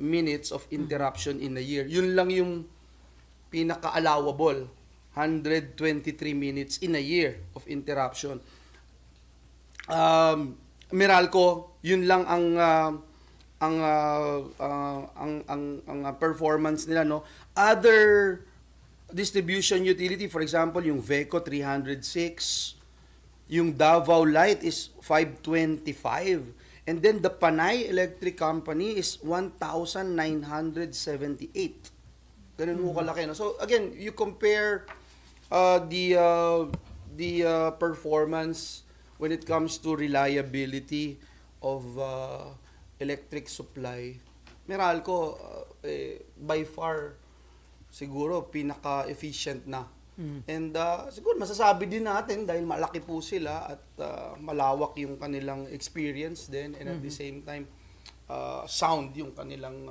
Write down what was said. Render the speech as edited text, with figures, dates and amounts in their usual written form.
minutes of interruption in a year. Yun lang yung pinaka-allowable. 123 minutes in a year of interruption. Meralco, yun lang ang performance nila, no. Other distribution utility, for example, yung Veco 306, yung Davao Light is 525, and then the Panay Electric Company is 1,978. Ganun mo kalaki, no. So again, you compare the performance when it comes to reliability of electric supply. Meralco, by far, siguro pinaka-efficient na. And siguro masasabi din natin dahil malaki po sila at malawak yung kanilang experience din, and at the same time sound yung kanilang